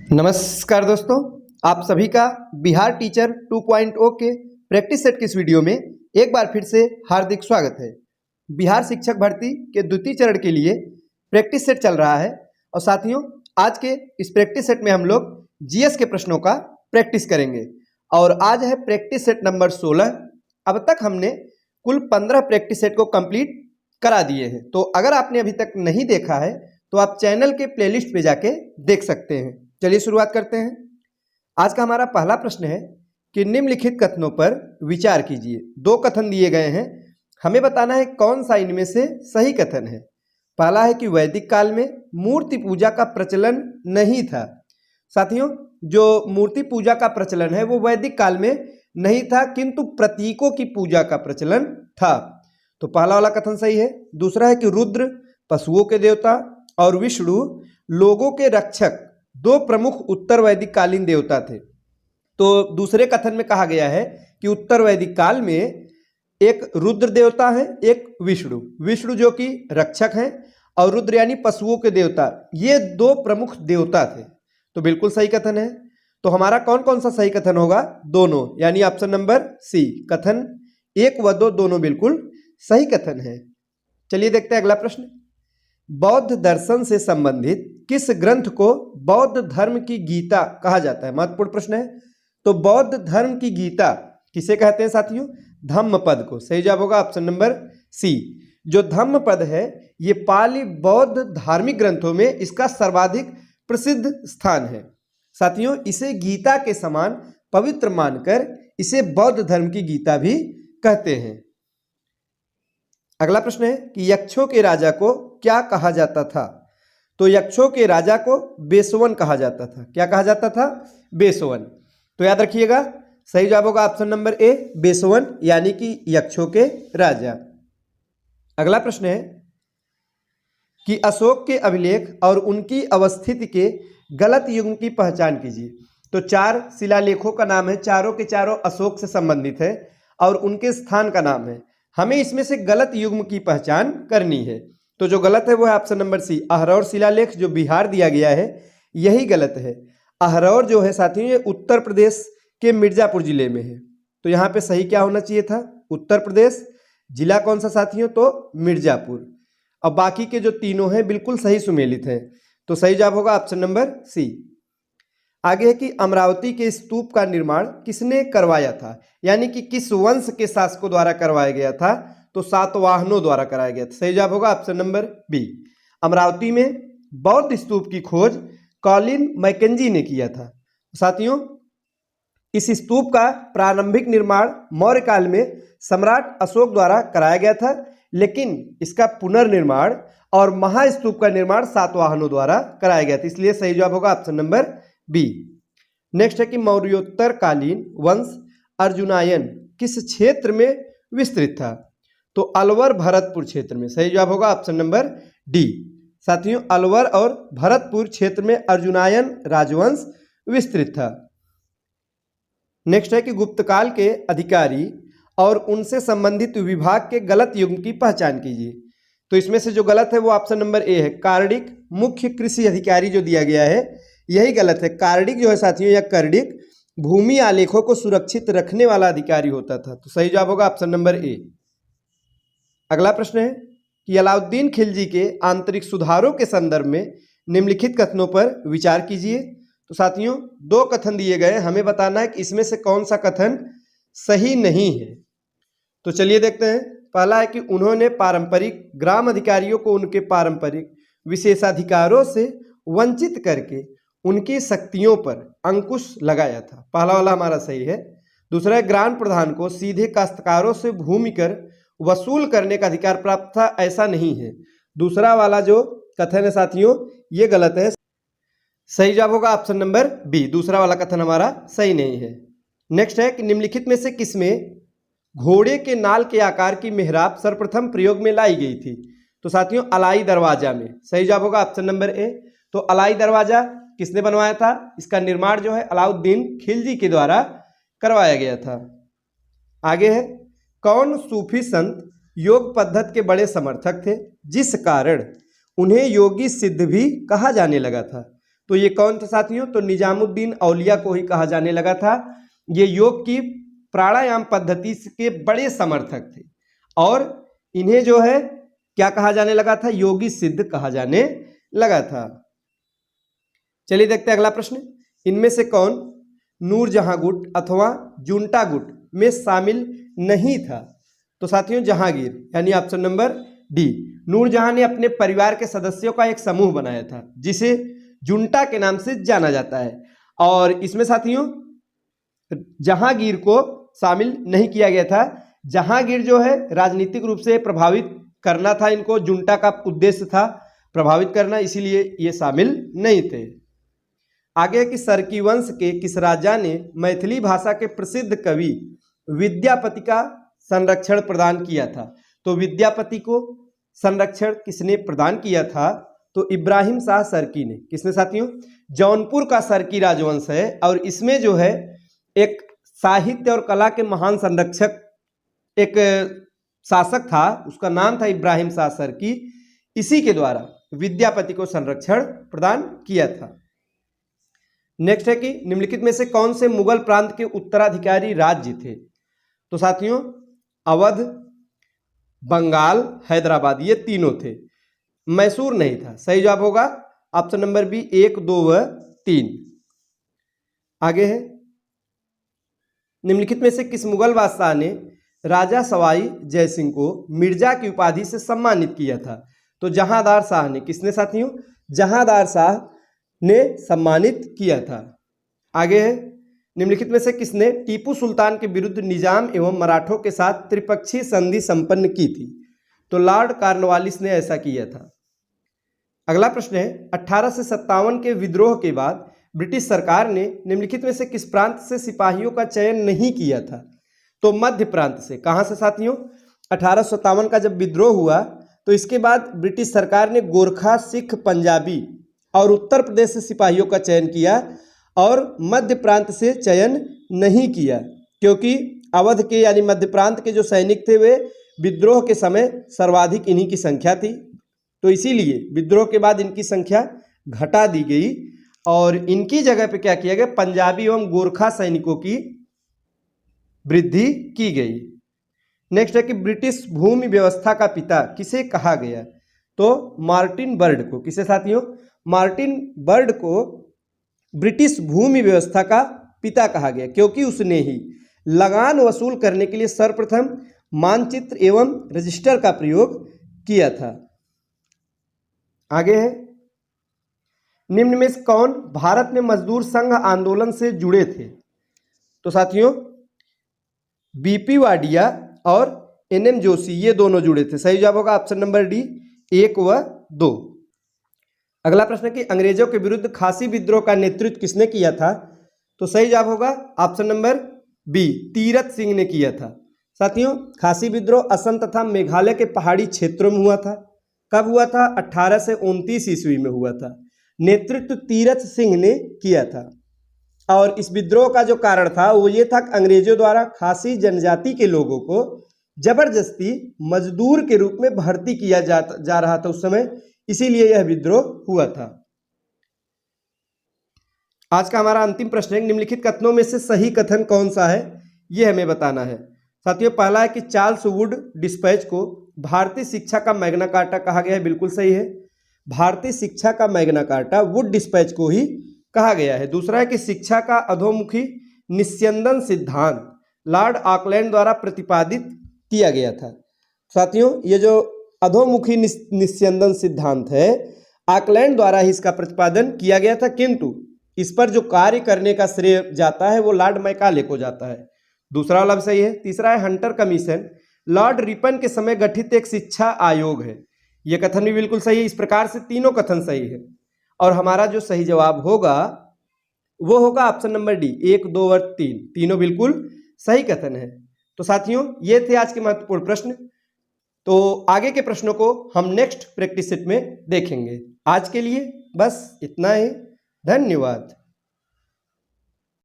नमस्कार दोस्तों, आप सभी का बिहार टीचर 2.0 के प्रैक्टिस सेट की इस वीडियो में एक बार फिर से हार्दिक स्वागत है। बिहार शिक्षक भर्ती के द्वितीय चरण के लिए प्रैक्टिस सेट चल रहा है और साथियों आज के इस प्रैक्टिस सेट में हम लोग जीएस के प्रश्नों का प्रैक्टिस करेंगे और आज है प्रैक्टिस सेट नंबर 16। अब तक हमने कुल 15 प्रैक्टिस सेट को कंप्लीट करा दिए हैं, तो अगर आपने अभी तक नहीं देखा है तो आप चैनल के प्लेलिस्ट पे जाके देख सकते हैं। चलिए शुरुआत करते हैं। आज का हमारा पहला प्रश्न है कि निम्नलिखित कथनों पर विचार कीजिए। दो कथन दिए गए हैं, हमें बताना है कौन सा इनमें से सही कथन है। पहला है कि वैदिक काल में मूर्ति पूजा का प्रचलन नहीं था। साथियों, जो मूर्ति पूजा का प्रचलन है वो वैदिक काल में नहीं था, किंतु प्रतीकों की पूजा का प्रचलन था। तो पहला वाला कथन सही है। दूसरा है कि रुद्र पशुओं के देवता और विष्णु लोगों के रक्षक दो प्रमुख उत्तर वैदिक कालीन देवता थे। तो दूसरे कथन में कहा गया है कि उत्तर वैदिक काल में एक रुद्र देवता है, एक विष्णु जो कि रक्षक हैं और रुद्र यानी पशुओं के देवता, ये दो प्रमुख देवता थे। तो बिल्कुल सही कथन है। तो हमारा कौन कौन सा सही कथन होगा? दोनों, यानी ऑप्शन नंबर सी, कथन 1 व 2 दोनों बिल्कुल सही कथन है। चलिए देखते हैं अगला प्रश्न। बौद्ध दर्शन से संबंधित किस ग्रंथ को बौद्ध धर्म की गीता कहा जाता है? महत्वपूर्ण प्रश्न है। तो बौद्ध धर्म की गीता किसे कहते हैं साथियों? धम्मपद को। सही जवाब होगा ऑप्शन नंबर सी। जो धम्मपद है ये पाली बौद्ध धार्मिक ग्रंथों में इसका सर्वाधिक प्रसिद्ध स्थान है। साथियों, इसे गीता के समान पवित्र मानकर इसे बौद्ध धर्म की गीता भी कहते हैं। अगला प्रश्न है कि यक्षों के राजा को क्या कहा जाता था? तो यक्षों के राजा को बेसवन कहा जाता था। क्या कहा जाता था? बेसवन। तो याद रखिएगा, सही जवाब होगा ऑप्शन नंबर ए, बेसवन, यानी कि यक्षों के राजा। अगला प्रश्न है कि अशोक के अभिलेख और उनकी अवस्थिति के गलत युग की पहचान कीजिए। तो 4 शिलालेखों का नाम है, चारों के चारों अशोक से संबंधित है और उनके स्थान का नाम है। हमें इसमें से गलत युग्म की पहचान करनी है। तो जो गलत है वो है ऑप्शन नंबर सी, अहरौर शिलालेख जो बिहार दिया गया है यही गलत है। अहरौर जो है साथियों ये उत्तर प्रदेश के मिर्जापुर जिले में है। तो यहाँ पे सही क्या होना चाहिए था? उत्तर प्रदेश। जिला कौन सा साथियों? तो मिर्जापुर। अब बाकी के जो तीनों हैं बिल्कुल सही सुमेलित हैं। तो सही जवाब होगा ऑप्शन नंबर सी। आगे है कि अमरावती के स्तूप का निर्माण किसने करवाया था, यानी कि किस वंश के शासकों द्वारा करवाया गया था? तो सातवाहनों द्वारा कराया गया था। सही जवाब होगा ऑप्शन नंबर बी। अमरावती में बौद्ध स्तूप की खोज कॉलिन मैकेंजी ने किया था। साथियों, इस स्तूप का प्रारंभिक निर्माण मौर्य काल में सम्राट अशोक द्वारा कराया गया था, लेकिन इसका पुनर्निर्माण और महास्तूप का निर्माण सातवाहनों द्वारा कराया गया था। इसलिए सही जवाब होगा ऑप्शन नंबर बी। नेक्स्ट है कि मौर्योत्तर कालीन वंश अर्जुनायन किस क्षेत्र में विस्तृत था? तो अलवर भरतपुर क्षेत्र में। सही जवाब होगा ऑप्शन नंबर डी। साथियों, अलवर और भरतपुर क्षेत्र में अर्जुनायन राजवंश विस्तृत था। नेक्स्ट है कि गुप्त काल के अधिकारी और उनसे संबंधित विभाग के गलत युग की पहचान कीजिए। तो इसमें से जो गलत है वो ऑप्शन नंबर ए है, कार्डिक मुख्य कृषि अधिकारी जो दिया गया है यही गलत है। कार्डिक जो है साथियों या कर्डिक भूमि आलेखों को सुरक्षित रखने वाला अधिकारी होता था। तो सही जवाब होगा ऑप्शन नंबर ए। अगला प्रश्न है कि अलाउद्दीन खिलजी के आंतरिक सुधारों के संदर्भ में निम्नलिखित कथनों पर विचार कीजिए। तो साथियों, 2 कथन दिए गए, हमें बताना है कि इसमें से कौन सा कथन सही नहीं है। तो चलिए देखते हैं। पहला है कि उन्होंने पारंपरिक ग्राम अधिकारियों को उनके पारंपरिक विशेषाधिकारों से वंचित करके उनकी शक्तियों पर अंकुश लगाया था। पहला वाला हमारा सही है। दूसरा है ग्राम प्रधान को सीधे काश्तकारों से भूमि कर वसूल करने का अधिकार प्राप्त था, ऐसा नहीं है। दूसरा वाला जो कथन है साथियों ये गलत है। सही जवाब होगा ऑप्शन नंबर बी, दूसरा वाला कथन हमारा सही नहीं है। नेक्स्ट है कि निम्नलिखित में से किसमें घोड़े के नाल के आकार की मेहराब सर्वप्रथम प्रयोग में लाई गई थी? तो साथियों अलाई दरवाजा में। सही जवाब होगा ऑप्शन नंबर ए। तो अलाई दरवाजा किसने बनवाया था? इसका निर्माण जो है अलाउद्दीन खिलजी के द्वारा करवाया गया था। आगे है कौन सूफी संत योग पद्धति के बड़े समर्थक थे जिस कारण उन्हें योगी सिद्ध भी कहा जाने लगा था? तो ये कौन थे साथियों? तो निजामुद्दीन औलिया को ही कहा जाने लगा था। ये योग की प्राणायाम पद्धति के बड़े समर्थक थे और इन्हें जो है क्या कहा जाने लगा था? योगी सिद्ध कहा जाने लगा था। चलिए देखते हैं अगला प्रश्न। इनमें से कौन नूरजहां गुट अथवा जुंटा गुट में शामिल नहीं था? तो साथियों जहांगीर, यानी ऑप्शन नंबर डी। नूरजहां ने अपने परिवार के सदस्यों का एक समूह बनाया था जिसे जुंटा के नाम से जाना जाता है और इसमें साथियों जहांगीर को शामिल नहीं किया गया था। जहांगीर जो है राजनीतिक रूप से प्रभावित करना था, इनको जुंटा का उद्देश्य था प्रभावित करना, इसीलिए ये शामिल नहीं थे। आगे कि सरकी वंश के किस राजा ने मैथिली भाषा के प्रसिद्ध कवि विद्यापति का संरक्षण प्रदान किया था? तो विद्यापति को संरक्षण किसने प्रदान किया था? तो इब्राहिम शाह सरकी ने। किसने साथियों? जौनपुर का सरकी राजवंश है और इसमें जो है एक साहित्य और कला के महान संरक्षक एक शासक था, उसका नाम था इब्राहिम शाह सरकी। इसी के द्वारा विद्यापति को संरक्षण प्रदान किया था। नेक्स्ट है कि निम्नलिखित में से कौन से मुगल प्रांत के उत्तराधिकारी राज्य थे? तो साथियों अवध, बंगाल, हैदराबाद, ये तीनों थे। मैसूर नहीं था। सही जवाब होगा ऑप्शन नंबर बी 1, 2 व 3। आगे है निम्नलिखित में से किस मुगल बादशाह ने राजा सवाई जयसिंह को मिर्जा की उपाधि से सम्मानित किया था? तो जहांदार शाह ने। किसने साथियों? जहांदार शाह ने सम्मानित किया था। आगे है निम्नलिखित में से किसने टीपू सुल्तान के विरुद्ध निजाम एवं मराठों के साथ त्रिपक्षीय संधि संपन्न की थी? तो लॉर्ड कॉर्नवालिस ने ऐसा किया था। अगला प्रश्न है 1857 के विद्रोह के बाद ब्रिटिश सरकार ने निम्नलिखित में से किस प्रांत से सिपाहियों का चयन नहीं किया था? तो मध्य प्रांत से। कहां से साथियों? 1857 का जब विद्रोह हुआ तो इसके बाद ब्रिटिश सरकार ने गोरखा, सिख, पंजाबी और उत्तर प्रदेश से सिपाहियों का चयन किया और मध्य प्रांत से चयन नहीं किया, क्योंकि अवध के यानी मध्य प्रांत के जो सैनिक थे वे विद्रोह के समय सर्वाधिक इन्हीं की संख्या थी, तो इसीलिए विद्रोह के बाद इनकी संख्या घटा दी गई और इनकी जगह पे क्या किया गया? पंजाबी एवं गोरखा सैनिकों की वृद्धि की गई। नेक्स्ट है कि ब्रिटिश भूमि व्यवस्था का पिता किसे कहा गया? तो मार्टिन बर्ड को। किसे साथियों? मार्टिन बर्ड को ब्रिटिश भूमि व्यवस्था का पिता कहा गया क्योंकि उसने ही लगान वसूल करने के लिए सर्वप्रथम मानचित्र एवं रजिस्टर का प्रयोग किया था। आगे है निम्न में से कौन भारत में मजदूर संघ आंदोलन से जुड़े थे? तो साथियों बीपी वाडिया और एनएम जोशी, ये दोनों जुड़े थे। सही जवाब होगा ऑप्शन नंबर डी 1 व 2। अगला प्रश्न है कि अंग्रेजों के विरुद्ध खासी विद्रोह का नेतृत्व किसने किया था? तो सही जवाब होगा option number B Tirath Singh ने किया था। साथियों खासी विद्रोह असम तथा मेघालय के पहाड़ी क्षेत्रों में हुआ था। कब हुआ था? 1829 ईस्वी में हुआ था। नेतृत्व तीरथ सिंह ने किया था और इस विद्रोह का जो कारण था वो ये था कि अंग्रेजों द्वारा खासी जनजाति के लोगों को जबरदस्ती मजदूर के रूप में भर्ती किया जा रहा था उस समय, इसीलिए यह विद्रोह हुआ था। आज का हमारा अंतिम प्रश्न है निम्नलिखित कथनों में से सही कथन कौन सा है, यह हमें बताना है। साथियों पहला है कि चार्ल्स वुड डिस्पैच को भारतीय शिक्षा का मैग्ना कार्टा कहा गया है। बिल्कुल सही है, भारतीय शिक्षा का मैग्ना कार्टा वुड डिस्पैच को ही कहा गया है। दूसरा है कि शिक्षा का अधोमुखी निस्यंदन सिद्धांत लॉर्ड ऑकलैंड द्वारा प्रतिपादित किया गया था। साथियों ये जो अधोमुखी निस्यंदन सिद्धांत है ऑकलैंड द्वारा ही इसका प्रतिपादन किया गया था, किंतु इस पर जो कार्य करने का श्रेय जाता है वो लॉर्ड मैकाले को जाता है। दूसरा वाला सही है। तीसरा है हंटर कमीशन लॉर्ड रिपन के समय गठित एक शिक्षा आयोग है। यह कथन भी बिल्कुल सही है। इस प्रकार से तीनों कथन सही है और हमारा जो सही जवाब होगा वो होगा ऑप्शन नंबर डी 1, 2 और 3, तीनों बिल्कुल सही कथन है। तो साथियों ये थे आज के महत्वपूर्ण प्रश्न। तो आगे के प्रश्नों को हम नेक्स्ट प्रैक्टिस सेट में देखेंगे। आज के लिए बस इतना ही। धन्यवाद।